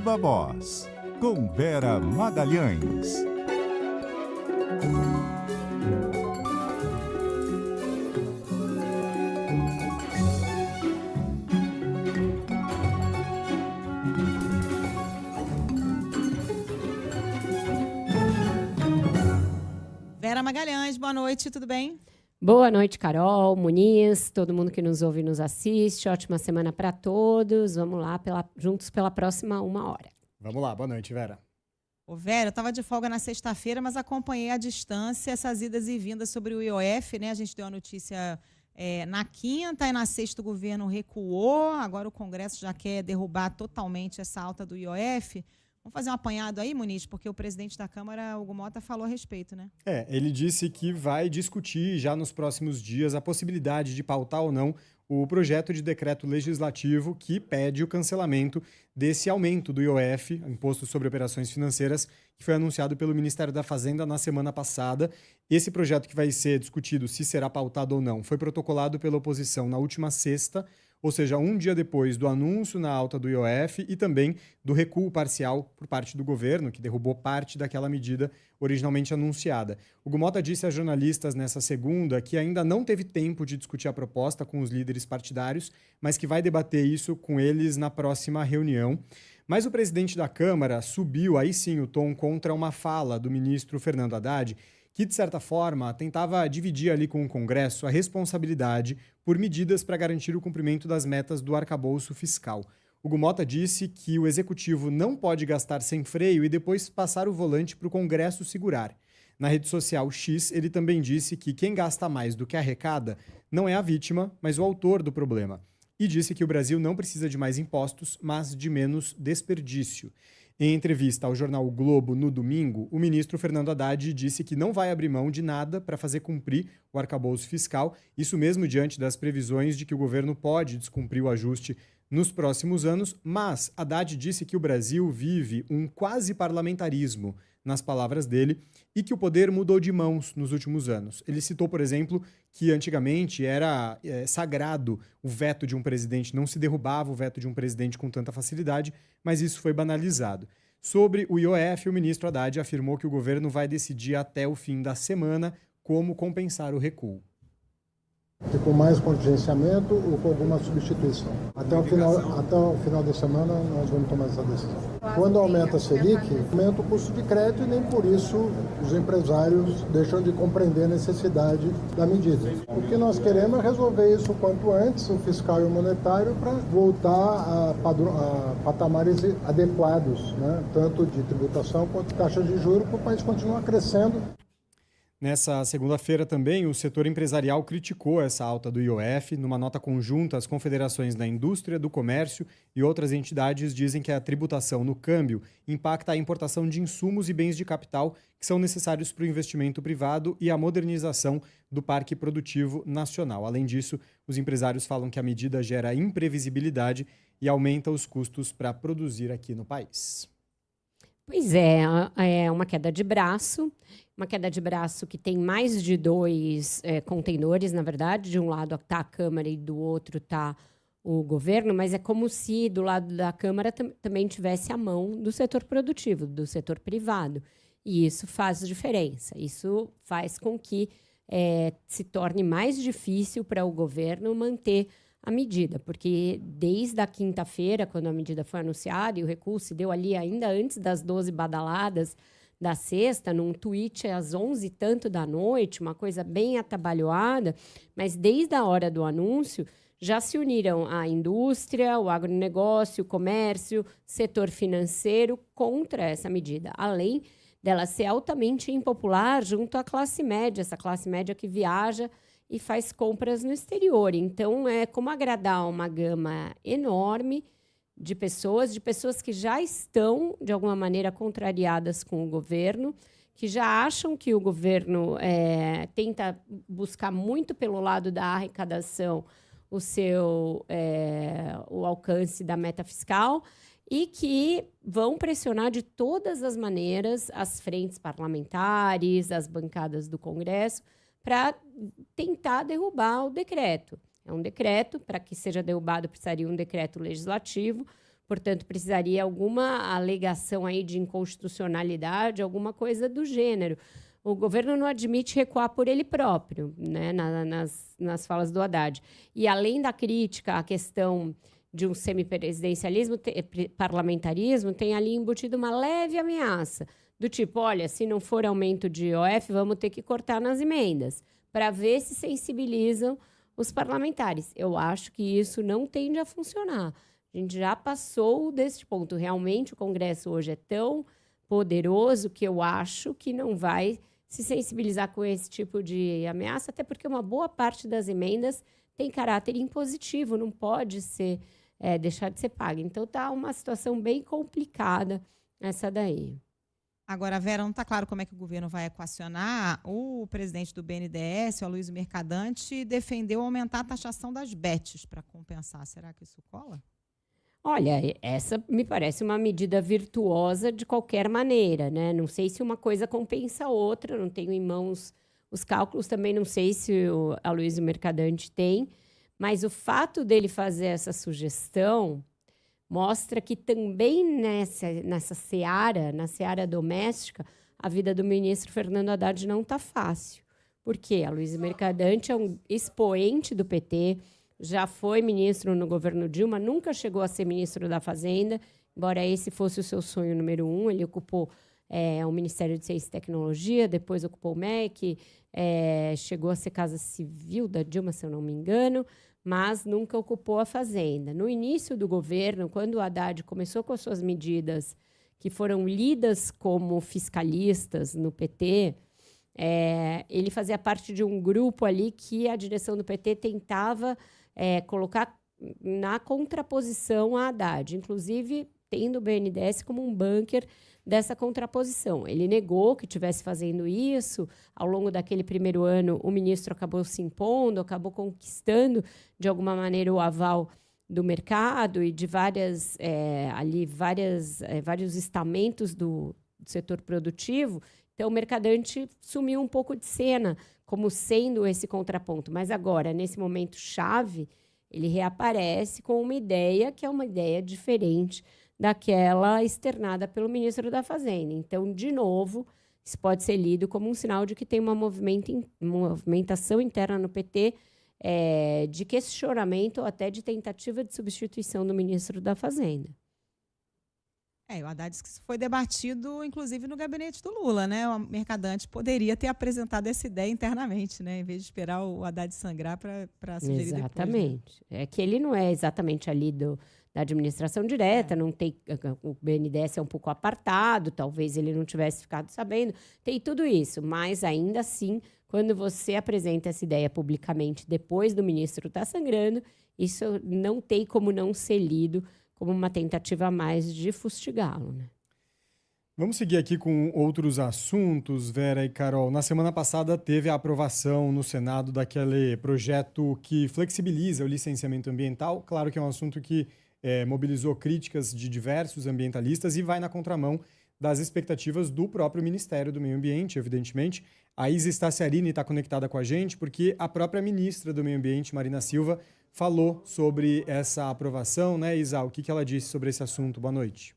Viva Voz, com Vera Magalhães. Vera Magalhães, boa noite, tudo bem? Boa noite, Carol, Muniz, todo mundo que nos ouve e nos assiste. Ótima semana para todos. Vamos lá, juntos pela próxima 1 hora. Vamos lá, boa noite, Vera. Ô Vera, eu estava de folga na sexta-feira, mas acompanhei à distância essas idas e vindas sobre o IOF, né? A gente deu a notícia na quinta e na sexta o governo recuou, agora o Congresso já quer derrubar totalmente essa alta do IOF. Vamos fazer um apanhado aí, Muniz, porque o presidente da Câmara, Hugo Mota, falou a respeito, né? Ele disse que vai discutir já nos próximos dias a possibilidade de pautar ou não o projeto de decreto legislativo que pede o cancelamento desse aumento do IOF, Imposto sobre Operações Financeiras, que foi anunciado pelo Ministério da Fazenda na semana passada. Esse projeto que vai ser discutido, se será pautado ou não, foi protocolado pela oposição na última sexta, ou seja, um dia depois do anúncio na alta do IOF e também do recuo parcial por parte do governo, que derrubou parte daquela medida originalmente anunciada. Hugo Mota disse a jornalistas nessa segunda que ainda não teve tempo de discutir a proposta com os líderes partidários, mas que vai debater isso com eles na próxima reunião. Mas o presidente da Câmara subiu aí sim o tom contra uma fala do ministro Fernando Haddad, que, de certa forma, tentava dividir ali com o Congresso a responsabilidade por medidas para garantir o cumprimento das metas do arcabouço fiscal. Hugo Mota disse que o Executivo não pode gastar sem freio e depois passar o volante para o Congresso segurar. Na rede social X, ele também disse que quem gasta mais do que arrecada não é a vítima, mas o autor do problema. E disse que o Brasil não precisa de mais impostos, mas de menos desperdício. Em entrevista ao jornal o Globo no domingo, o ministro Fernando Haddad disse que não vai abrir mão de nada para fazer cumprir o arcabouço fiscal, isso mesmo diante das previsões de que o governo pode descumprir o ajuste nos próximos anos, mas Haddad disse que o Brasil vive um quase parlamentarismo, nas palavras dele, e que o poder mudou de mãos nos últimos anos. Ele citou, por exemplo, que antigamente era sagrado o veto de um presidente, não se derrubava o veto de um presidente com tanta facilidade, mas isso foi banalizado. Sobre o IOF, o ministro Haddad afirmou que o governo vai decidir até o fim da semana como compensar o recuo. Com mais contingenciamento ou com alguma substituição. Até o final da semana nós vamos tomar essa decisão. Quando aumenta a Selic, aumenta o custo de crédito e nem por isso os empresários deixam de compreender a necessidade da medida. O que nós queremos é resolver isso o quanto antes, o fiscal e o monetário, para voltar a patamares adequados, né? Tanto de tributação quanto de taxas de juros, para o país continuar crescendo. Nessa segunda-feira também, o setor empresarial criticou essa alta do IOF. Numa nota conjunta, as confederações da indústria, do comércio e outras entidades dizem que a tributação no câmbio impacta a importação de insumos e bens de capital que são necessários para o investimento privado e a modernização do parque produtivo nacional. Além disso, os empresários falam que a medida gera imprevisibilidade e aumenta os custos para produzir aqui no país. Pois é uma queda de braço. Uma queda de braço que tem mais de 2 contendores, na verdade. De um lado está a Câmara e do outro está o governo, mas é como se do lado da Câmara também tivesse a mão do setor produtivo, do setor privado. E isso faz diferença. Isso faz com que se torne mais difícil para o governo manter a medida, porque desde a quinta-feira, quando a medida foi anunciada, e o recuo se deu ali ainda antes das 12 badaladas da sexta, num tweet às 11 e tanto da noite, uma coisa bem atabalhoada, mas desde a hora do anúncio já se uniram a indústria, o agronegócio, o comércio, setor financeiro contra essa medida, além dela ser altamente impopular junto à classe média, essa classe média que viaja e faz compras no exterior. Então, é como agradar uma gama enorme de pessoas que já estão, de alguma maneira, contrariadas com o governo, que já acham que o governo tenta buscar muito pelo lado da arrecadação o alcance da meta fiscal e que vão pressionar de todas as maneiras as frentes parlamentares, as bancadas do Congresso, para tentar derrubar o decreto. É um decreto, para que seja derrubado, precisaria um decreto legislativo, Portanto, precisaria alguma alegação aí de inconstitucionalidade, alguma coisa do gênero. O governo não admite recuar por ele próprio, né, nas falas do Haddad. E, além da crítica à questão de um semipresidencialismo, parlamentarismo, tem ali embutido uma leve ameaça, do tipo, olha, se não for aumento de IOF, vamos ter que cortar nas emendas, para ver se sensibilizam os parlamentares. Eu acho que isso não tende a funcionar. A gente já passou desse ponto. Realmente, o Congresso hoje é tão poderoso que eu acho que não vai se sensibilizar com esse tipo de ameaça, até porque uma boa parte das emendas tem caráter impositivo, não pode ser deixar de ser paga. Então, está uma situação bem complicada essa daí. Agora, Vera, não está claro como é que o governo vai equacionar. O presidente do BNDES, o Aloysio Mercadante, defendeu aumentar a taxação das bets para compensar. Será que isso cola? Olha, essa me parece uma medida virtuosa de qualquer maneira, né? Não sei se uma coisa compensa a outra, não tenho em mãos os cálculos, também não sei se o Aloysio Mercadante tem, mas o fato dele fazer essa sugestão mostra que também nessa seara, na seara doméstica, a vida do ministro Fernando Haddad não está fácil. Por quê? Aloysio Mercadante é um expoente do PT, já foi ministro no governo Dilma, nunca chegou a ser ministro da Fazenda, embora esse fosse o seu sonho número 1. Ele ocupou o Ministério de Ciência e Tecnologia, depois ocupou o MEC, chegou a ser Casa Civil da Dilma, se eu não me engano, mas nunca ocupou a Fazenda. No início do governo, quando o Haddad começou com as suas medidas que foram lidas como fiscalistas no PT, ele fazia parte de um grupo ali que a direção do PT tentava colocar na contraposição a Haddad, inclusive tendo o BNDES como um bunker dessa contraposição. Ele negou que estivesse fazendo isso. Ao longo daquele primeiro ano, o ministro acabou se impondo, acabou conquistando, de alguma maneira, o aval do mercado e de vários estamentos do setor produtivo. Então, o Mercadante sumiu um pouco de cena, como sendo esse contraponto. Mas agora, nesse momento chave, ele reaparece com uma ideia que é uma ideia diferente daquela externada pelo ministro da Fazenda. Então, de novo, isso pode ser lido como um sinal de que tem uma movimentação interna no PT de questionamento ou até de tentativa de substituição do ministro da Fazenda. O Haddad disse que isso foi debatido, inclusive, no gabinete do Lula, né? O Mercadante poderia ter apresentado essa ideia internamente, né? Em vez de esperar o Haddad sangrar para sugerir depois. Exatamente. Né? É que ele não é exatamente ali da administração direta, não tem, o BNDES é um pouco apartado, talvez ele não tivesse ficado sabendo, tem tudo isso, mas ainda assim, quando você apresenta essa ideia publicamente depois do ministro estar sangrando, isso não tem como não ser lido como uma tentativa a mais de fustigá-lo, né? Vamos seguir aqui com outros assuntos, Vera e Carol. Na semana passada teve a aprovação no Senado daquele projeto que flexibiliza o licenciamento ambiental. Claro que é um assunto que mobilizou críticas de diversos ambientalistas e vai na contramão das expectativas do próprio Ministério do Meio Ambiente, evidentemente. A Isa Staciarini está conectada com a gente porque a própria ministra do Meio Ambiente, Marina Silva, falou sobre essa aprovação, né, Isa? O que ela disse sobre esse assunto? Boa noite.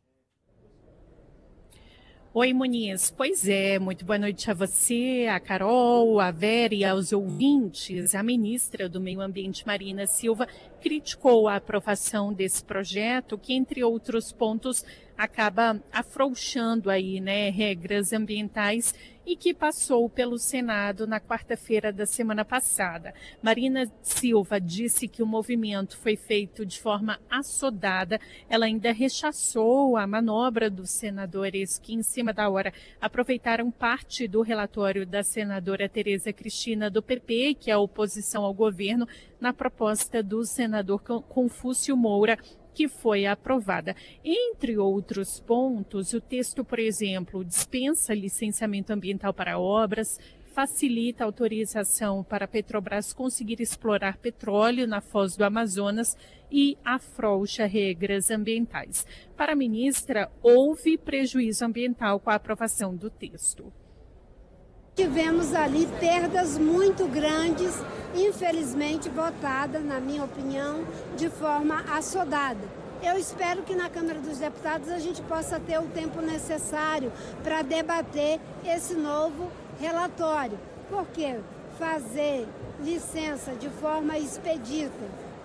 Oi, Muniz. Pois é, muito boa noite a você, a Carol, a Vera e aos ouvintes. A ministra do Meio Ambiente, Marina Silva, criticou a aprovação desse projeto, que, entre outros pontos, acaba afrouxando aí, né, regras ambientais e que passou pelo Senado na quarta-feira da semana passada. Marina Silva disse que o movimento foi feito de forma assodada. Ela ainda rechaçou a manobra dos senadores que, em cima da hora, aproveitaram parte do relatório da senadora Tereza Cristina do PP, que é a oposição ao governo, na proposta do senador Confúcio Moura, que foi aprovada. Entre outros pontos, o texto, por exemplo, dispensa licenciamento ambiental para obras, facilita a autorização para a Petrobras conseguir explorar petróleo na foz do Amazonas e afrouxa regras ambientais. Para a ministra, houve prejuízo ambiental com a aprovação do texto. Tivemos ali perdas muito grandes, infelizmente votada, na minha opinião, de forma assodada. Eu espero que na Câmara dos Deputados a gente possa ter o tempo necessário para debater esse novo relatório. Porque fazer licença de forma expedita,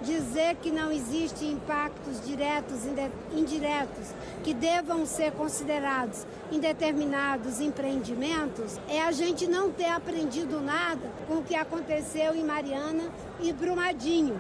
dizer que não existem impactos diretos e indiretos que devam ser considerados em determinados empreendimentos, é a gente não ter aprendido nada com o que aconteceu em Mariana e Brumadinho.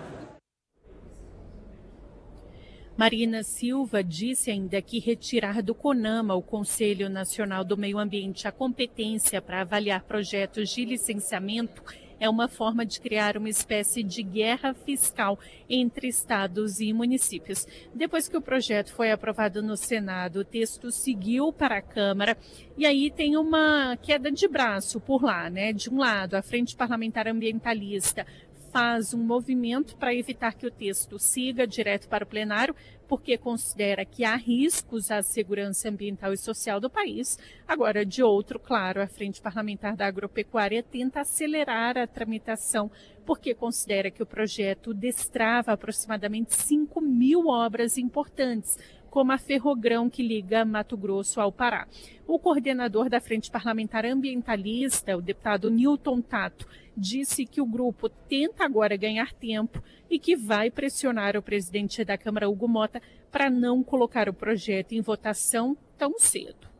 Marina Silva disse ainda que retirar do CONAMA, o Conselho Nacional do Meio Ambiente, a competência para avaliar projetos de licenciamento é uma forma de criar uma espécie de guerra fiscal entre estados e municípios. Depois que o projeto foi aprovado no Senado, o texto seguiu para a Câmara e aí tem uma queda de braço por lá, né? De um lado, a Frente Parlamentar Ambientalista faz um movimento para evitar que o texto siga direto para o plenário, porque considera que há riscos à segurança ambiental e social do país. Agora, de outro, claro, a Frente Parlamentar da Agropecuária tenta acelerar a tramitação, porque considera que o projeto destrava aproximadamente 5.000 obras importantes, como a Ferrogrão, que liga Mato Grosso ao Pará. O coordenador da Frente Parlamentar Ambientalista, o deputado Newton Tato, disse que o grupo tenta agora ganhar tempo e que vai pressionar o presidente da Câmara, Hugo Motta, para não colocar o projeto em votação tão cedo.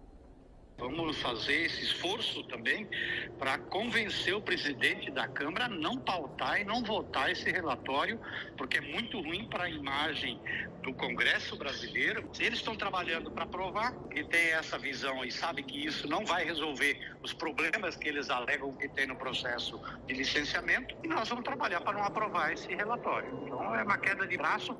Vamos fazer esse esforço também para convencer o presidente da Câmara a não pautar e não votar esse relatório, porque é muito ruim para a imagem do Congresso brasileiro. Eles estão trabalhando para aprovar e tem essa visão e sabe que isso não vai resolver os problemas que eles alegam que tem no processo de licenciamento, e nós vamos trabalhar para não aprovar esse relatório. Então é uma queda de braço.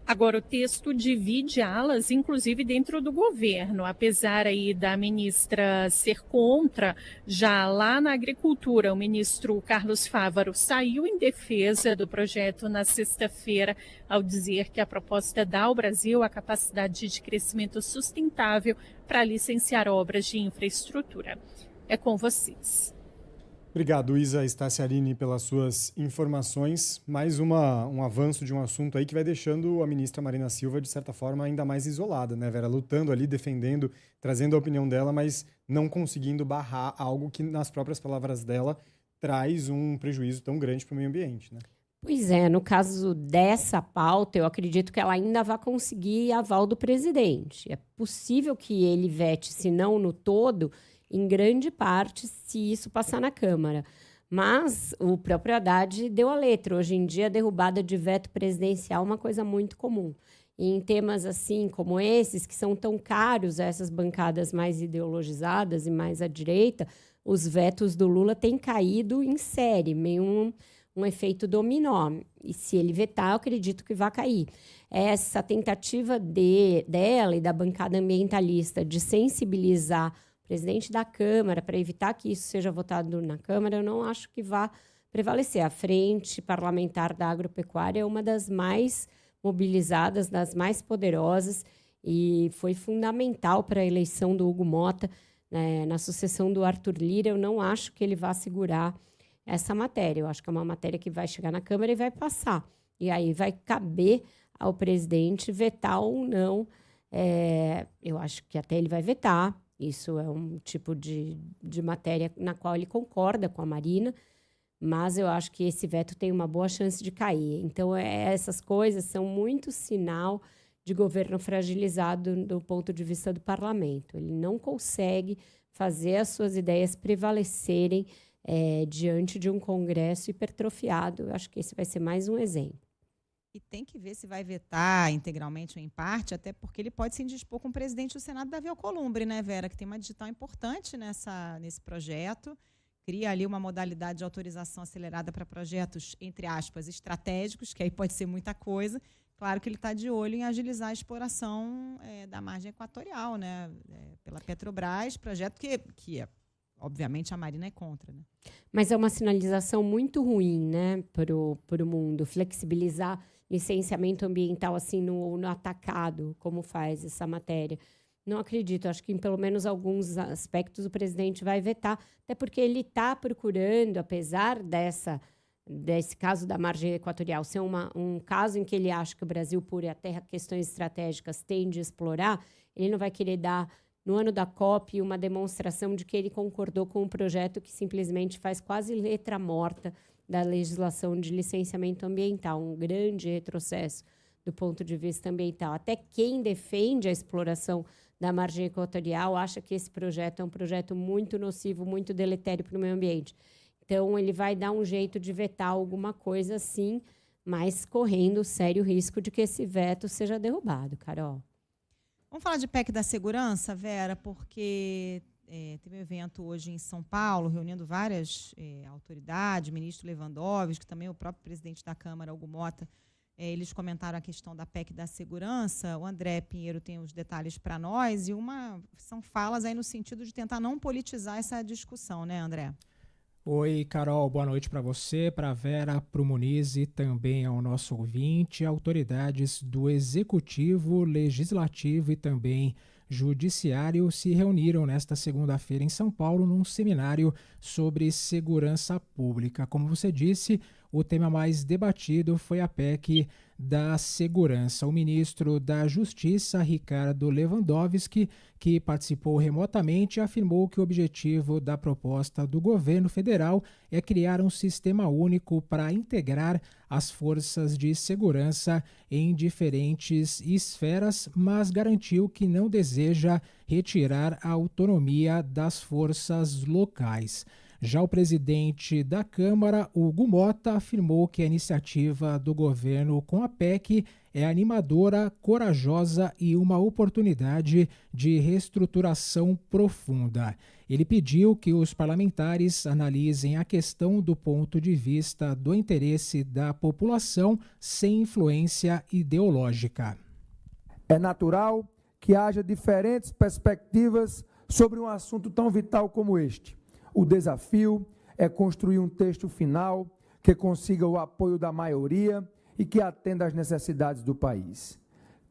Agora, o texto divide alas, inclusive dentro do governo, apesar aí da ministra ser contra. Já lá na agricultura, o ministro Carlos Fávaro saiu em defesa do projeto na sexta-feira, ao dizer que a proposta dá ao Brasil a capacidade de crescimento sustentável para licenciar obras de infraestrutura. É com vocês. Obrigado, Isa Staciarini, pelas suas informações. Mais um avanço de um assunto aí que vai deixando a ministra Marina Silva, de certa forma, ainda mais isolada, né, Vera? Lutando ali, defendendo, trazendo a opinião dela, mas não conseguindo barrar algo que, nas próprias palavras dela, traz um prejuízo tão grande para o meio ambiente, né? Pois é, no caso dessa pauta, eu acredito que ela ainda vai conseguir aval do presidente. É possível que ele vete, se não no todo, em grande parte, se isso passar na Câmara. Mas o próprio Haddad deu a letra. Hoje em dia, a derrubada de veto presidencial é uma coisa muito comum. E em temas assim como esses, que são tão caros a essas bancadas mais ideologizadas e mais à direita, os vetos do Lula têm caído em série, meio um efeito dominó. E se ele vetar, eu acredito que vai cair. Essa tentativa dela e da bancada ambientalista de sensibilizar presidente da Câmara, para evitar que isso seja votado na Câmara, eu não acho que vá prevalecer. A Frente Parlamentar da Agropecuária é uma das mais mobilizadas, das mais poderosas, e foi fundamental para a eleição do Hugo Motta, né, na sucessão do Arthur Lira. Eu não acho que ele vá segurar essa matéria. Eu acho que é uma matéria que vai chegar na Câmara e vai passar. E aí vai caber ao presidente vetar ou não. Eu acho que até ele vai vetar. Isso é um tipo de matéria na qual ele concorda com a Marina, mas eu acho que esse veto tem uma boa chance de cair. Então, essas coisas são muito sinal de governo fragilizado do ponto de vista do parlamento. Ele não consegue fazer as suas ideias prevalecerem diante de um Congresso hipertrofiado. Eu acho que esse vai ser mais um exemplo. E tem que ver se vai vetar integralmente ou em parte, até porque ele pode se indispor com o presidente do Senado, Davi Alcolumbre, né, Vera? Que tem uma digital importante nesse projeto. Cria ali uma modalidade de autorização acelerada para projetos, entre aspas, estratégicos, que aí pode ser muita coisa. Claro que ele está de olho em agilizar a exploração da margem equatorial, né, pela Petrobras, projeto que obviamente a Marina é contra, né? Mas é uma sinalização muito ruim, né, para o mundo, flexibilizar licenciamento ambiental assim no atacado, como faz essa matéria. Não acredito, acho que em pelo menos alguns aspectos o presidente vai vetar, até porque ele está procurando, apesar dessa desse caso da margem equatorial ser um caso em que ele acha que o Brasil, por até questões estratégicas, tem de explorar, ele não vai querer dar, no ano da COP, uma demonstração de que ele concordou com um projeto que simplesmente faz quase letra morta da legislação de licenciamento ambiental, um grande retrocesso do ponto de vista ambiental. Até quem defende a exploração da margem equatorial acha que esse projeto é um projeto muito nocivo, muito deletério para o meio ambiente. Então, ele vai dar um jeito de vetar alguma coisa, sim, mas correndo sério risco de que esse veto seja derrubado, Carol. Vamos falar de PEC da segurança, Vera, porque teve um evento hoje em São Paulo, reunindo várias autoridades, ministro Lewandowski, também o próprio presidente da Câmara, Hugo Mota, eles comentaram a questão da PEC da segurança. O André Pinheiro tem os detalhes para nós, e são falas aí no sentido de tentar não politizar essa discussão, né, André? Oi, Carol, boa noite para você, para a Vera, para o Muniz e também ao nosso ouvinte. Autoridades do Executivo, Legislativo e também Judiciário se reuniram nesta segunda-feira em São Paulo num seminário sobre segurança pública. Como você disse, o tema mais debatido foi a PEC da segurança. O ministro da Justiça, Ricardo Lewandowski, que participou remotamente, afirmou que o objetivo da proposta do governo federal é criar um sistema único para integrar as forças de segurança em diferentes esferas, mas garantiu que não deseja retirar a autonomia das forças locais. Já o presidente da Câmara, Hugo Mota, afirmou que a iniciativa do governo com a PEC é animadora, corajosa e uma oportunidade de reestruturação profunda. Ele pediu que os parlamentares analisem a questão do ponto de vista do interesse da população sem influência ideológica. É natural que haja diferentes perspectivas sobre um assunto tão vital como este. O desafio é construir um texto final que consiga o apoio da maioria e que atenda às necessidades do país.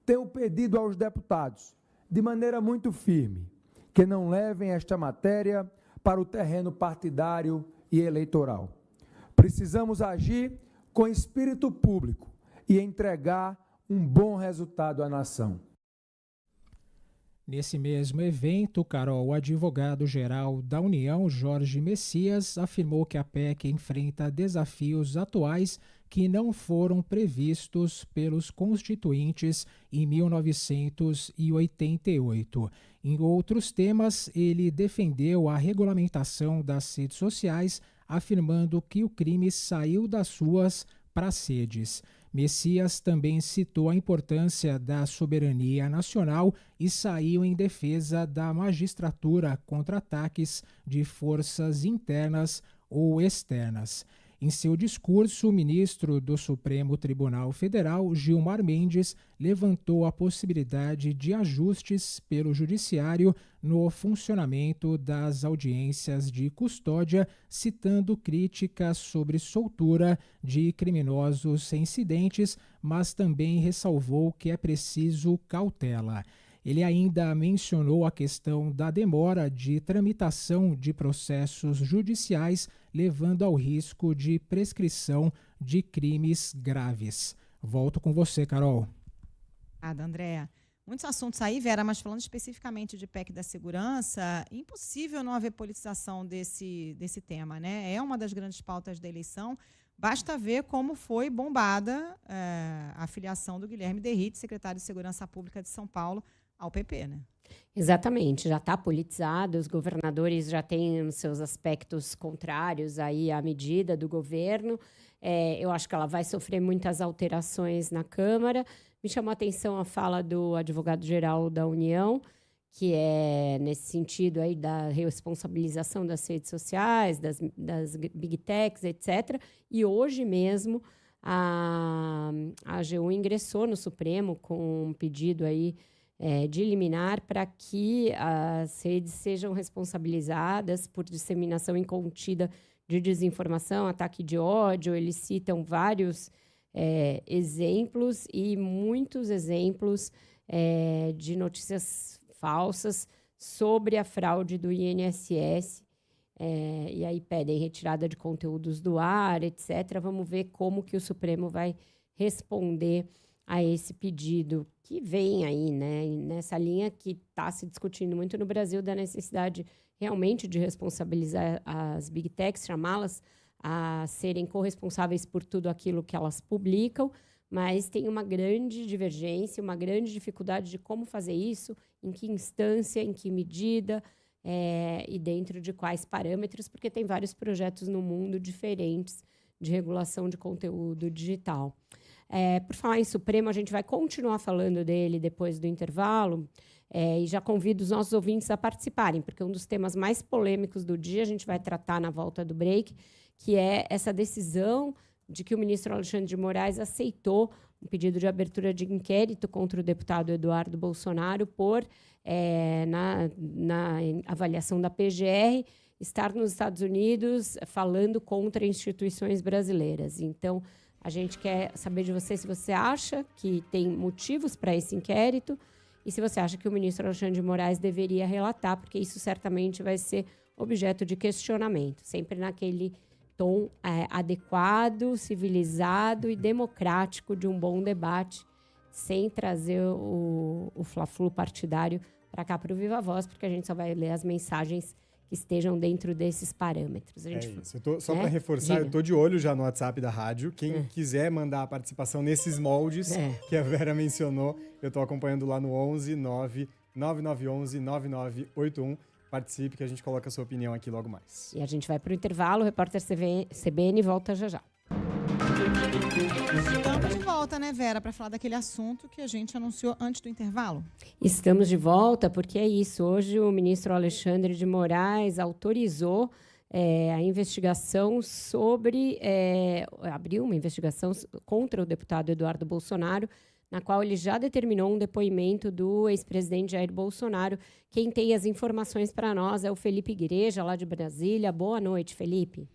Tenho pedido aos deputados, de maneira muito firme, que não levem esta matéria para o terreno partidário e eleitoral. Precisamos agir com espírito público e entregar um bom resultado à nação. Nesse mesmo evento, Carol, o advogado-geral da União, Jorge Messias, afirmou que a PEC enfrenta desafios atuais que não foram previstos pelos constituintes em 1988. Em outros temas, ele defendeu a regulamentação das redes sociais, afirmando que o crime saiu das ruas para as redes. Messias também citou a importância da soberania nacional e saiu em defesa da magistratura contra ataques de forças internas ou externas. Em seu discurso, o ministro do Supremo Tribunal Federal, Gilmar Mendes, levantou a possibilidade de ajustes pelo Judiciário no funcionamento das audiências de custódia, citando críticas sobre soltura de criminosos reincidentes, mas também ressalvou que é preciso cautela. Ele ainda mencionou a questão da demora de tramitação de processos judiciais, levando ao risco de prescrição de crimes graves. Volto com você, Carol. André. Muitos assuntos aí, Vera, mas falando especificamente de PEC da segurança, impossível não haver politização desse tema, né? É uma das grandes pautas da eleição. Basta ver como foi bombada a filiação do Guilherme Derrite, secretário de Segurança Pública de São Paulo, ao PP, né? Exatamente, já está politizado, os governadores já têm seus aspectos contrários aí à medida do governo. Eu acho que ela vai sofrer muitas alterações na Câmara. Me chamou a atenção a fala do advogado-geral da União, que é nesse sentido aí da responsabilização das redes sociais, das big techs, etc. E hoje mesmo a AGU ingressou no Supremo com um pedido aí de liminar para que as redes sejam responsabilizadas por disseminação incontida de desinformação, ataque de ódio. Eles citam vários exemplos e muitos exemplos de notícias falsas sobre a fraude do INSS e aí pedem retirada de conteúdos do ar, etc. Vamos ver como que o Supremo vai responder a esse pedido que vem aí, né? E nessa linha que está se discutindo muito no Brasil da necessidade realmente de responsabilizar as Big Techs, chamá-las a serem corresponsáveis por tudo aquilo que elas publicam, mas tem uma grande divergência, uma grande dificuldade de como fazer isso, em que instância, em que medida e dentro de quais parâmetros, porque tem vários projetos no mundo diferentes de regulação de conteúdo digital. Por falar em Supremo, a gente vai continuar falando dele depois do intervalo, e já convido os nossos ouvintes a participarem, porque um dos temas mais polêmicos do dia a gente vai tratar na volta do break, que é essa decisão de que o ministro Alexandre de Moraes aceitou um pedido de abertura de inquérito contra o deputado Eduardo Bolsonaro por, na avaliação da PGR, estar nos Estados Unidos falando contra instituições brasileiras. Então, a gente quer saber de você se você acha que tem motivos para esse inquérito e se você acha que o ministro Alexandre de Moraes deveria relatar, porque isso certamente vai ser objeto de questionamento, sempre naquele tom adequado, civilizado e democrático de um bom debate, sem trazer o fla-flu partidário para cá para o Viva Voz, porque a gente só vai ler as mensagens que estejam dentro desses parâmetros. Isso. Só para reforçar, eu estou de olho já no WhatsApp da rádio. Quem quiser mandar a participação nesses moldes que a Vera mencionou, eu estou acompanhando lá no 11 9 9911 9981. Participe que a gente coloca a sua opinião aqui logo mais. E a gente vai para o intervalo, o repórter CBN volta já. Estamos de volta, né, Vera, para falar daquele assunto que a gente anunciou antes do intervalo. Estamos de volta porque é isso. Hoje o ministro Alexandre de Moraes autorizou a investigação abriu uma investigação contra o deputado Eduardo Bolsonaro, na qual ele já determinou um depoimento do ex-presidente Jair Bolsonaro. Quem tem as informações para nós é o Felipe Igreja, lá de Brasília. Boa noite, Felipe.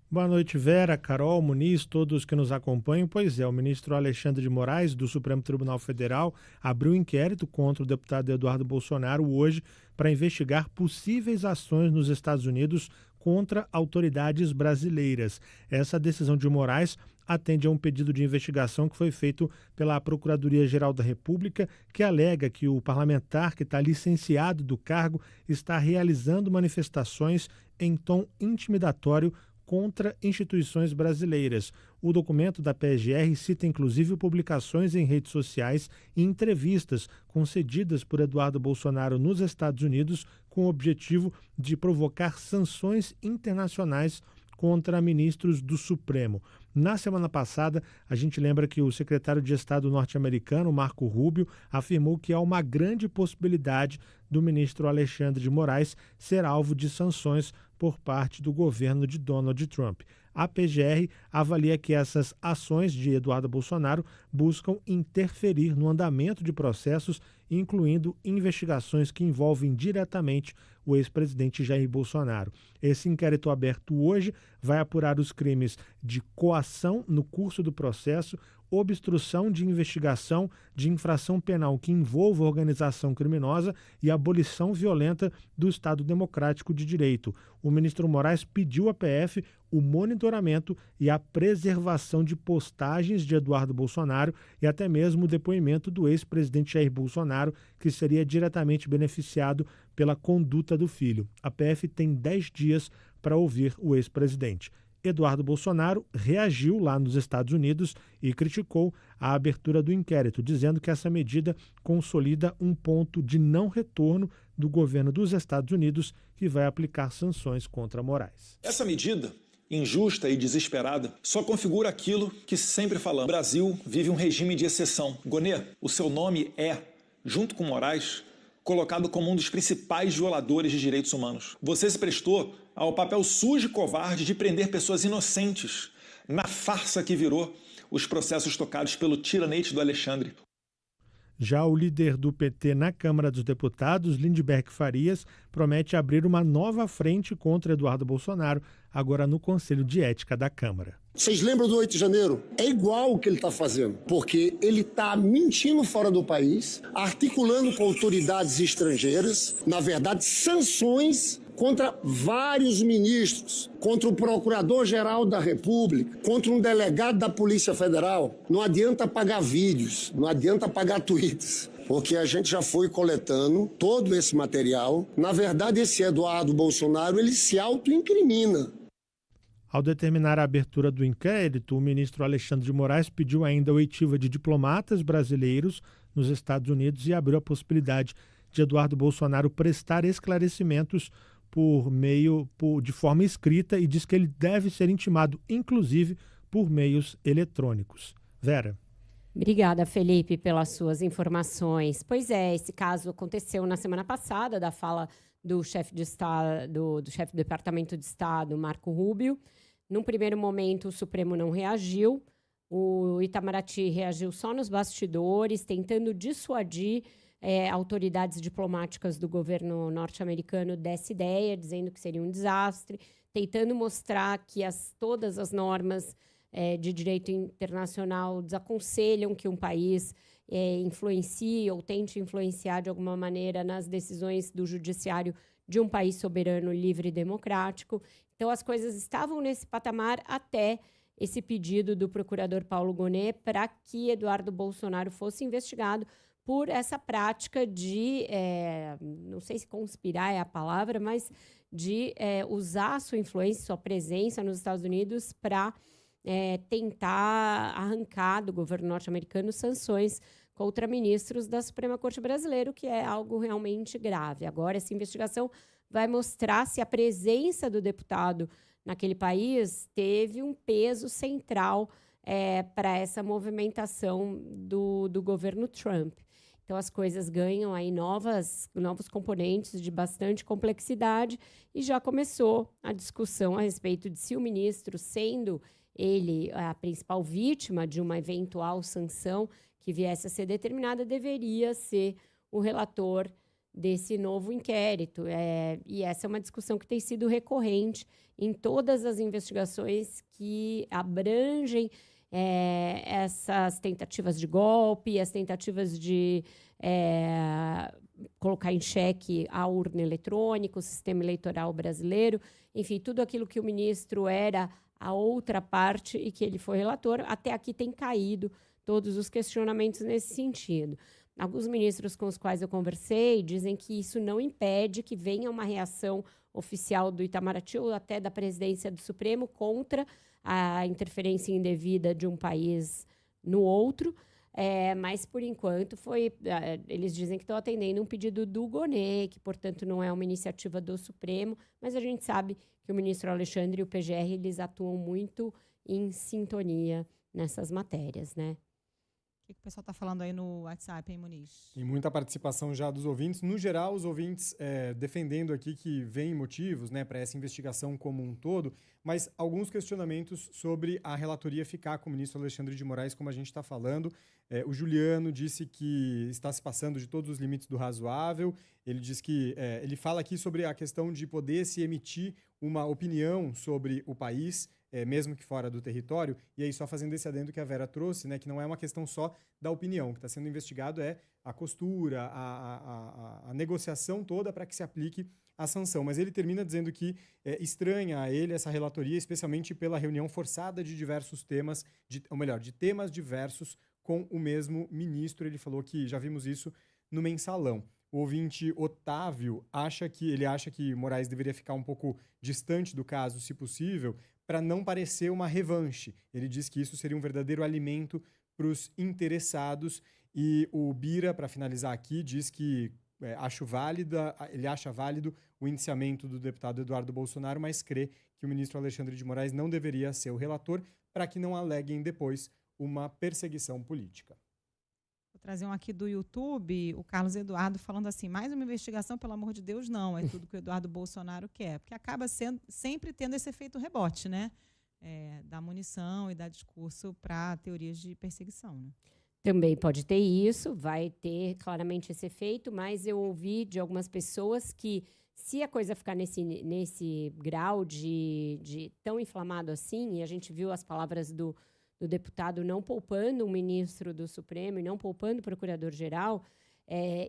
Boa noite, Vera, Carol, Muniz, todos que nos acompanham. Pois é, o ministro Alexandre de Moraes, do Supremo Tribunal Federal, abriu um inquérito contra o deputado Eduardo Bolsonaro hoje para investigar possíveis ações nos Estados Unidos contra autoridades brasileiras. Essa decisão de Moraes atende a um pedido de investigação que foi feito pela Procuradoria-Geral da República, que alega que o parlamentar que está licenciado do cargo está realizando manifestações em tom intimidatório contra instituições brasileiras. O documento da PGR cita inclusive publicações em redes sociais e entrevistas concedidas por Eduardo Bolsonaro nos Estados Unidos com o objetivo de provocar sanções internacionais contra ministros do Supremo. Na semana passada, a gente lembra que o secretário de Estado norte-americano, Marco Rubio, afirmou que há uma grande possibilidade do ministro Alexandre de Moraes ser alvo de sanções por parte do governo de Donald Trump. A PGR avalia que essas ações de Eduardo Bolsonaro buscam interferir no andamento de processos, incluindo investigações que envolvem diretamente o ex-presidente Jair Bolsonaro. Esse inquérito aberto hoje vai apurar os crimes de coação no curso do processo, obstrução de investigação de infração penal que envolva organização criminosa e abolição violenta do Estado Democrático de Direito. O ministro Moraes pediu à PF o monitoramento e a preservação de postagens de Eduardo Bolsonaro e até mesmo o depoimento do ex-presidente Jair Bolsonaro, que seria diretamente beneficiado pela conduta do filho. A PF tem 10 dias para ouvir o ex-presidente. Eduardo Bolsonaro reagiu lá nos Estados Unidos e criticou a abertura do inquérito, dizendo que essa medida consolida um ponto de não retorno do governo dos Estados Unidos, que vai aplicar sanções contra Moraes. Essa medida, injusta e desesperada, só configura aquilo que sempre falamos. O Brasil vive um regime de exceção. Gonê, o seu nome é, junto com Moraes, colocado como um dos principais violadores de direitos humanos. Você se prestou ao papel sujo e covarde de prender pessoas inocentes na farsa que virou os processos tocados pelo tiranete do Alexandre. Já o líder do PT na Câmara dos Deputados, Lindbergh Farias, promete abrir uma nova frente contra Eduardo Bolsonaro, agora no Conselho de Ética da Câmara. Vocês lembram do 8 de janeiro? É igual o que ele está fazendo, porque ele está mentindo fora do país, articulando com autoridades estrangeiras, na verdade, sanções contra vários ministros, contra o Procurador-Geral da República, contra um delegado da Polícia Federal. Não adianta apagar vídeos, não adianta apagar tweets, porque a gente já foi coletando todo esse material. Na verdade, esse Eduardo Bolsonaro, ele se autoincrimina. Ao determinar a abertura do inquérito, o ministro Alexandre de Moraes pediu ainda a oitiva de diplomatas brasileiros nos Estados Unidos e abriu a possibilidade de Eduardo Bolsonaro prestar esclarecimentos de forma escrita e diz que ele deve ser intimado, inclusive, por meios eletrônicos. Vera. Obrigada, Felipe, pelas suas informações. Pois é, esse caso aconteceu na semana passada, da fala do chefe de Estado, do chefe do Departamento de Estado, Marco Rubio. Num primeiro momento, o Supremo não reagiu. O Itamaraty reagiu só nos bastidores, tentando dissuadir autoridades diplomáticas do governo norte-americano dessa ideia, dizendo que seria um desastre, tentando mostrar que todas as normas de direito internacional desaconselham que um país influencie ou tente influenciar de alguma maneira nas decisões do judiciário de um país soberano, livre e democrático. Então, as coisas estavam nesse patamar até esse pedido do procurador Paulo Gonet para que Eduardo Bolsonaro fosse investigado por essa prática de, não sei se conspirar é a palavra, mas de usar a sua influência, sua presença nos Estados Unidos para tentar arrancar do governo norte-americano sanções contra ministros da Suprema Corte Brasileira, o que é algo realmente grave. Agora, essa investigação vai mostrar se a presença do deputado naquele país teve um peso central para essa movimentação do governo Trump. Então, as coisas ganham aí novos componentes de bastante complexidade e já começou a discussão a respeito de se o ministro, sendo ele a principal vítima de uma eventual sanção que viesse a ser determinada, deveria ser o relator desse novo inquérito. E essa é uma discussão que tem sido recorrente em todas as investigações que abrangem essas tentativas de golpe, as tentativas de colocar em xeque a urna eletrônica, o sistema eleitoral brasileiro, enfim, tudo aquilo que o ministro era a outra parte e que ele foi relator, até aqui tem caído todos os questionamentos nesse sentido. Alguns ministros com os quais eu conversei dizem que isso não impede que venha uma reação oficial do Itamaraty ou até da presidência do Supremo contra a interferência indevida de um país no outro, mas, por enquanto, eles dizem que estão atendendo um pedido do Gonet, que, portanto, não é uma iniciativa do Supremo, mas a gente sabe que o ministro Alexandre e o PGR eles atuam muito em sintonia nessas matérias, né? O que o pessoal está falando aí no WhatsApp, hein, Muniz? E muita participação já dos ouvintes. No geral, os ouvintes defendendo aqui que vem motivos, né, para essa investigação como um todo, mas alguns questionamentos sobre a relatoria ficar com o ministro Alexandre de Moraes, como a gente está falando. O Juliano disse que está se passando de todos os limites do razoável. Ele diz que ele fala aqui sobre a questão de poder se emitir uma opinião sobre o país, mesmo que fora do território, e aí só fazendo esse adendo que a Vera trouxe, né, que não é uma questão só da opinião, o que está sendo investigado é a costura, a negociação toda para que se aplique a sanção. Mas ele termina dizendo que estranha a ele essa relatoria, especialmente pela reunião forçada de diversos temas, de temas diversos com o mesmo ministro. Ele falou que já vimos isso no mensalão. O ouvinte Otávio acha que Moraes deveria ficar um pouco distante do caso, se possível, para não parecer uma revanche. Ele diz que isso seria um verdadeiro alimento para os interessados. E o Bira, para finalizar aqui, diz que ele acha válido o indiciamento do deputado Eduardo Bolsonaro, mas crê que o ministro Alexandre de Moraes não deveria ser o relator para que não aleguem depois uma perseguição política. Vou trazer um aqui do YouTube, o Carlos Eduardo falando assim, mais uma investigação, pelo amor de Deus, não, é tudo que o Eduardo Bolsonaro quer, porque acaba sempre tendo esse efeito rebote, né? Da munição e da discurso para teorias de perseguição, né? Também pode ter isso, vai ter claramente esse efeito, mas eu ouvi de algumas pessoas que se a coisa ficar nesse grau de tão inflamado assim, e a gente viu as palavras do deputado não poupando um ministro do Supremo e não poupando o procurador-geral,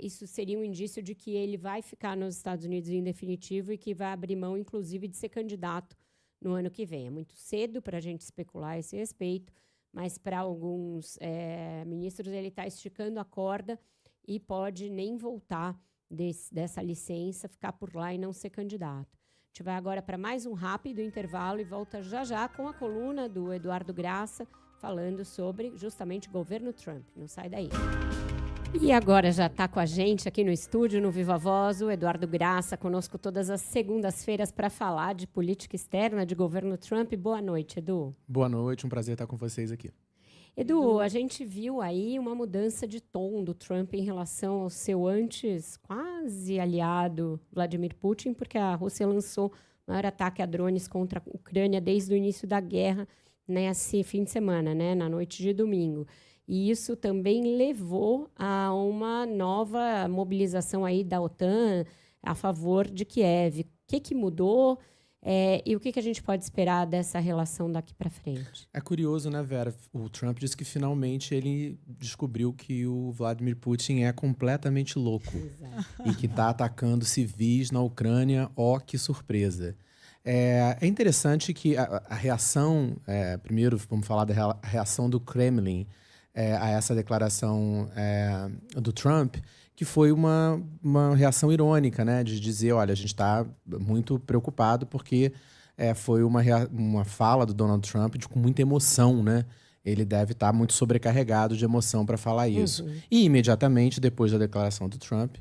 isso seria um indício de que ele vai ficar nos Estados Unidos em definitivo e que vai abrir mão, inclusive, de ser candidato no ano que vem. É muito cedo para a gente especular a esse respeito, mas para alguns ministros ele está esticando a corda e pode nem voltar dessa licença, ficar por lá e não ser candidato. A gente vai agora para mais um rápido intervalo e volta já com a coluna do Eduardo Graça, falando sobre justamente o governo Trump. Não sai daí. E agora já está com a gente aqui no estúdio, no Viva Voz, o Eduardo Graça, conosco todas as segundas-feiras para falar de política externa, de governo Trump. Boa noite, Edu. Boa noite, um prazer estar com vocês aqui. Edu, a gente viu aí uma mudança de tom do Trump em relação ao seu antes quase aliado Vladimir Putin, porque a Rússia lançou o maior ataque a drones contra a Ucrânia desde o início da guerra, nesse fim de semana, na noite de domingo. E isso também levou a uma nova mobilização aí da OTAN a favor de Kiev. O que mudou? E o que a gente pode esperar dessa relação daqui para frente? É curioso, né, Vera? O Trump disse que finalmente ele descobriu que o Vladimir Putin é completamente louco. Exato. E que está atacando civis na Ucrânia. Ó, que surpresa. É interessante que a reação... primeiro, vamos falar da reação do Kremlin a essa declaração do Trump, que foi uma reação irônica, né? De dizer, olha, a gente está muito preocupado porque foi uma fala do Donald Trump com muita emoção, né? Ele deve estar muito sobrecarregado de emoção para falar isso. Uhum. E, imediatamente, depois da declaração do Trump,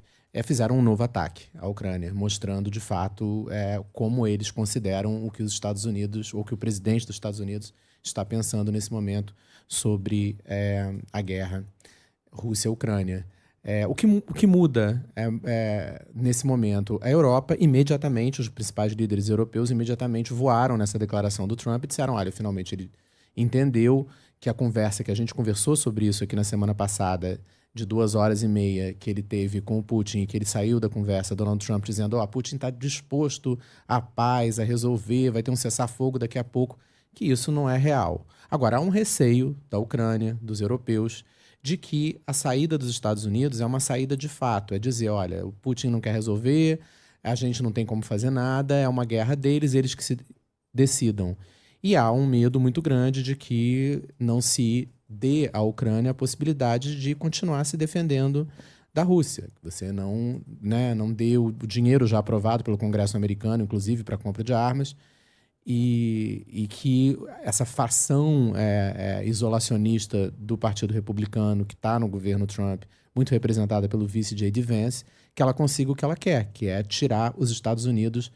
fizeram um novo ataque à Ucrânia, mostrando, de fato, como eles consideram o que os Estados Unidos, ou que o presidente dos Estados Unidos está pensando nesse momento sobre a guerra Rússia-Ucrânia. O que muda nesse momento? A Europa, imediatamente, os principais líderes europeus imediatamente voaram nessa declaração do Trump e disseram, olha, finalmente ele entendeu que a conversa que a gente conversou sobre isso aqui na semana passada, de 2h30 que ele teve com o Putin, e que ele saiu da conversa, Donald Trump dizendo, Putin está disposto à paz, a resolver, vai ter um cessar-fogo daqui a pouco, que isso não é real. Agora, há um receio da Ucrânia, dos europeus, de que a saída dos Estados Unidos é uma saída de fato. É dizer, olha, o Putin não quer resolver, a gente não tem como fazer nada, é uma guerra deles, eles que se decidam. E há um medo muito grande de que não se dê à Ucrânia a possibilidade de continuar se defendendo da Rússia. Você não dê o dinheiro já aprovado pelo Congresso americano, inclusive para a compra de armas, e que essa fação isolacionista do Partido Republicano, que está no governo Trump, muito representada pelo vice J.D. Vance, que ela consiga o que ela quer, que é tirar os Estados Unidos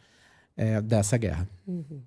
dessa guerra. Uhum.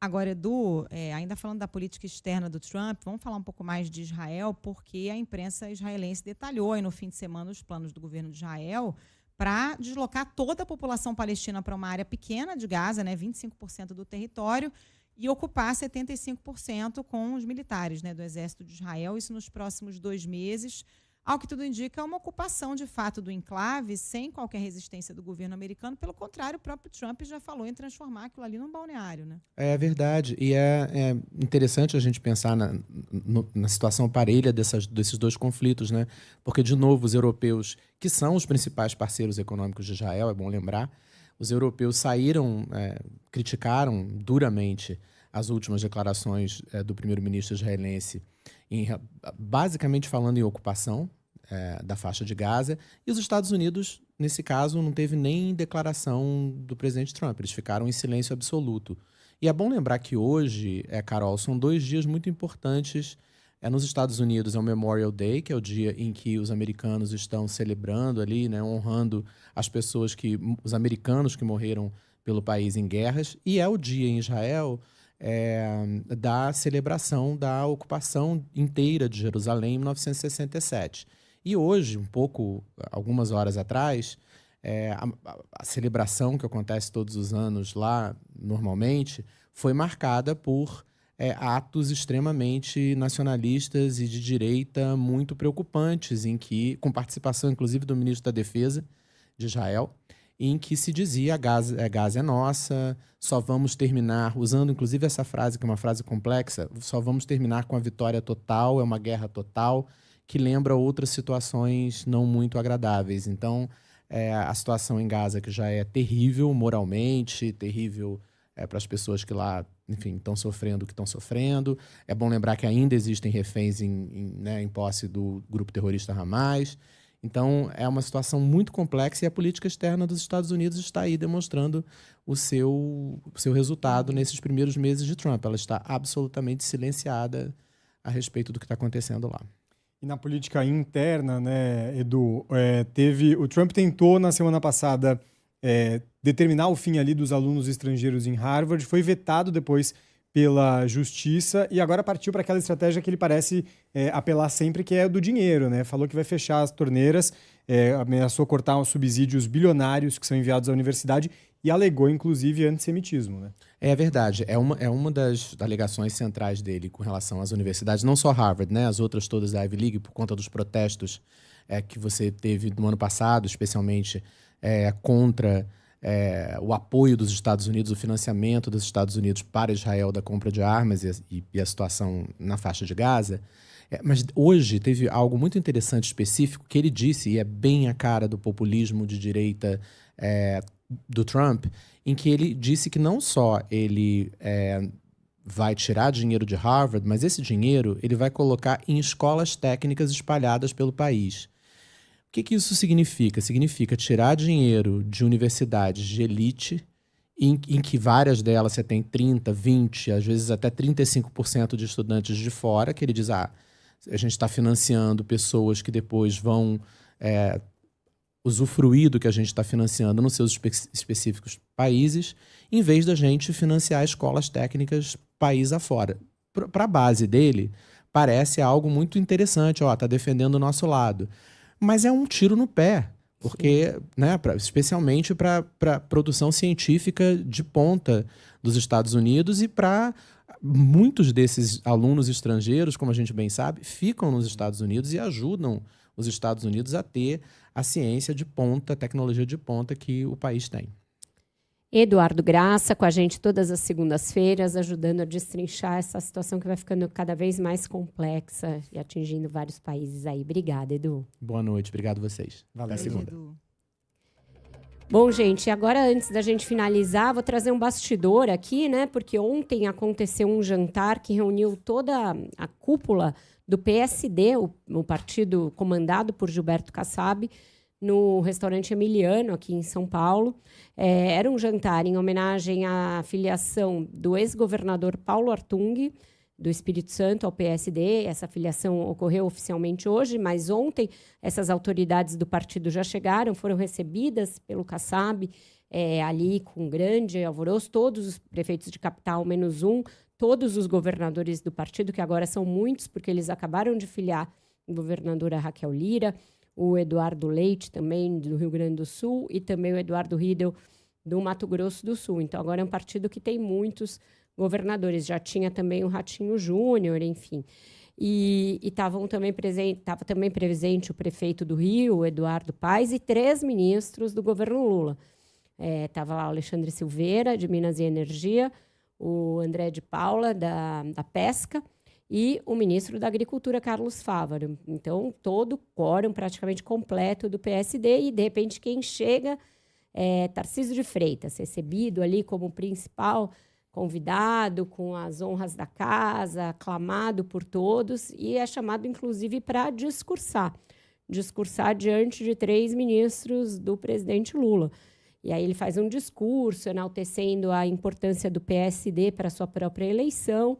Agora, Edu, ainda falando da política externa do Trump, vamos falar um pouco mais de Israel, porque a imprensa israelense detalhou aí no fim de semana os planos do governo de Israel para deslocar toda a população palestina para uma área pequena de Gaza, 25% do território, e ocupar 75% com os militares do Exército de Israel, isso nos próximos 2 meses. Ao que tudo indica, é uma ocupação, de fato, do enclave, sem qualquer resistência do governo americano. Pelo contrário, o próprio Trump já falou em transformar aquilo ali num balneário. É verdade. E é interessante a gente pensar na situação parelha desses dois conflitos, né? Porque, de novo, os europeus, que são os principais parceiros econômicos de Israel, é bom lembrar, os europeus saíram, criticaram duramente as últimas declarações do primeiro-ministro israelense, basicamente falando em ocupação da faixa de Gaza, e os Estados Unidos, nesse caso, não teve nem declaração do presidente Trump, eles ficaram em silêncio absoluto. E é bom lembrar que hoje, Carol, são 2 dias muito importantes. Nos Estados Unidos é o Memorial Day, que é o dia em que os americanos estão celebrando ali, honrando os americanos que morreram pelo país em guerras, e é o dia em Israel da celebração da ocupação inteira de Jerusalém em 1967. E hoje, algumas horas atrás, a celebração que acontece todos os anos lá, normalmente, foi marcada por atos extremamente nacionalistas e de direita muito preocupantes, com participação, inclusive, do ministro da Defesa de Israel, em que se dizia Gaza é nossa, só vamos terminar, usando inclusive essa frase, que é uma frase complexa, só vamos terminar com a vitória total, é uma guerra total, que lembra outras situações não muito agradáveis. Então, a situação em Gaza, que já é terrível moralmente, terrível para as pessoas que lá, enfim, estão sofrendo o que estão sofrendo. É bom lembrar que ainda existem reféns em posse do grupo terrorista Hamas. Então, é uma situação muito complexa e a política externa dos Estados Unidos está aí demonstrando o seu resultado nesses primeiros meses de Trump. Ela está absolutamente silenciada a respeito do que está acontecendo lá. E na política interna, né, Edu, o Trump tentou na semana passada determinar o fim ali dos alunos estrangeiros em Harvard, foi vetado depois pela justiça e agora partiu para aquela estratégia que ele parece apelar sempre, que é do dinheiro, né? Falou que vai fechar as torneiras, ameaçou cortar os subsídios bilionários que são enviados à universidade e alegou, inclusive, antissemitismo, né? É verdade. É uma das alegações centrais dele com relação às universidades, não só Harvard, né? As outras todas da Ivy League, por conta dos protestos que você teve no ano passado, especialmente contra o apoio dos Estados Unidos, o financiamento dos Estados Unidos para Israel da compra de armas e a situação na faixa de Gaza. Mas hoje teve algo muito interessante, específico, que ele disse, e é bem a cara do populismo de direita do Trump, em que ele disse que não só ele vai tirar dinheiro de Harvard, mas esse dinheiro ele vai colocar em escolas técnicas espalhadas pelo país. O que isso significa? Significa tirar dinheiro de universidades de elite, em que várias delas você tem 30%, 20%, às vezes até 35% de estudantes de fora, que ele diz, a gente está financiando pessoas que depois vão usufruir do que a gente está financiando nos seus específicos países, em vez da gente financiar escolas técnicas país afora. Para a base dele, parece algo muito interessante, está defendendo o nosso lado. Mas é um tiro no pé, porque, né, especialmente para a produção científica de ponta dos Estados Unidos e para muitos desses alunos estrangeiros, como a gente bem sabe, ficam nos Estados Unidos e ajudam os Estados Unidos a ter a ciência de ponta, a tecnologia de ponta que o país tem. Eduardo Graça, com a gente todas as segundas-feiras, ajudando a destrinchar essa situação que vai ficando cada vez mais complexa e atingindo vários países aí. Obrigada, Edu. Boa noite, obrigado a vocês. Valeu, até segunda. Edu. Bom, gente, agora antes da gente finalizar, vou trazer um bastidor aqui, né? Porque ontem aconteceu um jantar que reuniu toda a cúpula do PSD, o partido comandado por Gilberto Kassab, no restaurante Emiliano, aqui em São Paulo. Era um jantar em homenagem à filiação do ex-governador Paulo Artung, do Espírito Santo, ao PSD. Essa filiação ocorreu oficialmente hoje, mas ontem essas autoridades do partido já chegaram, foram recebidas pelo Kassab, ali com grande alvoroço, todos os prefeitos de capital, menos um, todos os governadores do partido, que agora são muitos, porque eles acabaram de filiar a governadora Raquel Lira, o Eduardo Leite, também, do Rio Grande do Sul, e também o Eduardo Riedel, do Mato Grosso do Sul. Então, agora é um partido que tem muitos governadores. Já tinha também o Ratinho Júnior, enfim. E estava também presente o prefeito do Rio, o Eduardo Paes, e 3 ministros do governo Lula. Estava lá o Alexandre Silveira, de Minas e Energia, o André de Paula, da Pesca, e o ministro da Agricultura, Carlos Fávaro. Então, todo o quórum praticamente completo do PSD, e, de repente, quem chega é Tarcísio de Freitas, recebido ali como principal convidado, com as honras da casa, aclamado por todos, e é chamado, inclusive, para discursar diante de 3 ministros do presidente Lula. E aí ele faz um discurso enaltecendo a importância do PSD para a sua própria eleição,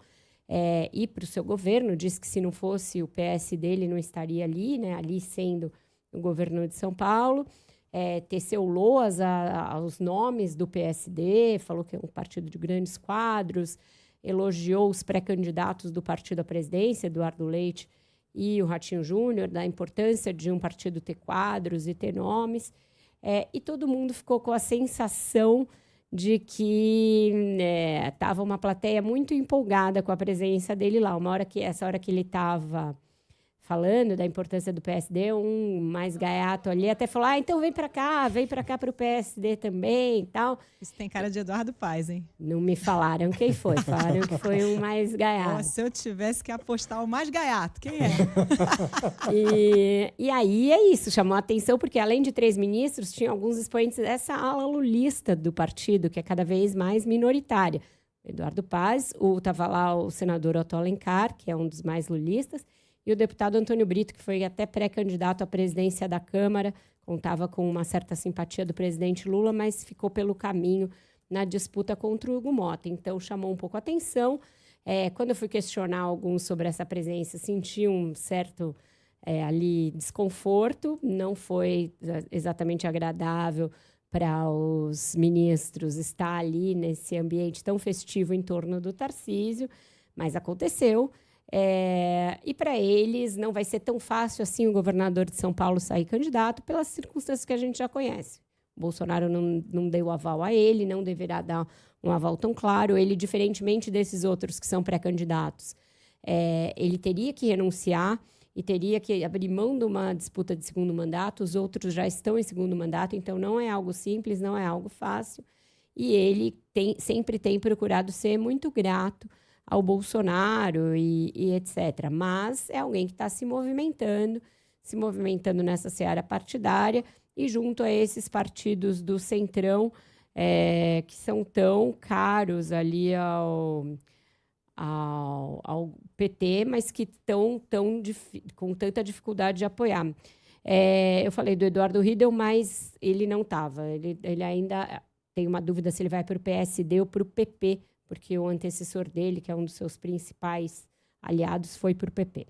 e para o seu governo. Diz que se não fosse o PSD, ele não estaria ali, né, ali sendo o governo de São Paulo. Teceu loas aos nomes do PSD, falou que é um partido de grandes quadros, elogiou os pré-candidatos do partido à presidência, Eduardo Leite e o Ratinho Júnior, da importância de um partido ter quadros e ter nomes. E todo mundo ficou com a sensação de que estava uma plateia muito empolgada com a presença dele lá. Essa hora que ele estava falando da importância do PSD, um mais gaiato ali até falou, então vem para cá para o PSD também e tal. Isso tem cara de Eduardo Paes, hein? Não me falaram quem foi, falaram que foi um mais gaiato. Se eu tivesse que apostar o mais gaiato, quem é? E aí é isso, chamou a atenção, porque além de 3 ministros, tinha alguns expoentes dessa ala lulista do partido, que é cada vez mais minoritária. Eduardo Paes, estava lá o senador Otto Alencar, que é um dos mais lulistas, e o deputado Antônio Brito, que foi até pré-candidato à presidência da Câmara, contava com uma certa simpatia do presidente Lula, mas ficou pelo caminho na disputa contra o Hugo Mota. Então, chamou um pouco a atenção. Quando eu fui questionar alguns sobre essa presença, senti um certo ali desconforto, não foi exatamente agradável para os ministros estar ali nesse ambiente tão festivo em torno do Tarcísio, mas aconteceu. E para eles não vai ser tão fácil assim o governador de São Paulo sair candidato pelas circunstâncias que a gente já conhece. O Bolsonaro não deu aval a ele, não deverá dar um aval tão claro. Ele, diferentemente desses outros que são pré-candidatos, ele teria que renunciar e teria que abrir mão de uma disputa de segundo mandato. Os outros já estão em segundo mandato, então não é algo simples, não é algo fácil. E ele sempre tem procurado ser muito grato ao Bolsonaro e etc. Mas é alguém que está se movimentando nessa seara partidária e junto a esses partidos do Centrão, que são tão caros ali ao PT, mas que estão com tanta dificuldade de apoiar. Eu falei do Eduardo Riedel, mas ele não estava. Ele ainda tem uma dúvida se ele vai para o PSD ou para o PP, porque o antecessor dele, que é um dos seus principais aliados, foi para o PP.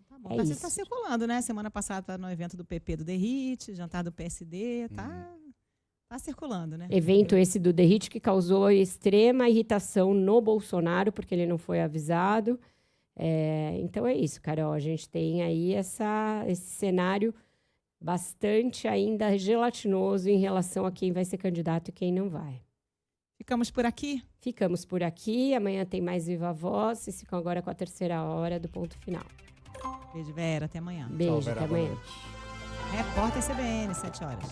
Tá bom, mas você está circulando, né? Semana passada está no evento do PP do Derrite, jantar do PSD, tá circulando, né? Evento esse do Derrite que causou extrema irritação no Bolsonaro, porque ele não foi avisado. Então é isso, Carol. A gente tem aí esse cenário bastante ainda gelatinoso em relação a quem vai ser candidato e quem não vai. Ficamos por aqui? Ficamos por aqui. Amanhã tem mais Viva Voz. Vocês ficam agora com a 3ª hora do Ponto Final. Beijo, Vera. Até amanhã. Beijo, até amanhã. Repórter CBN, 7 horas.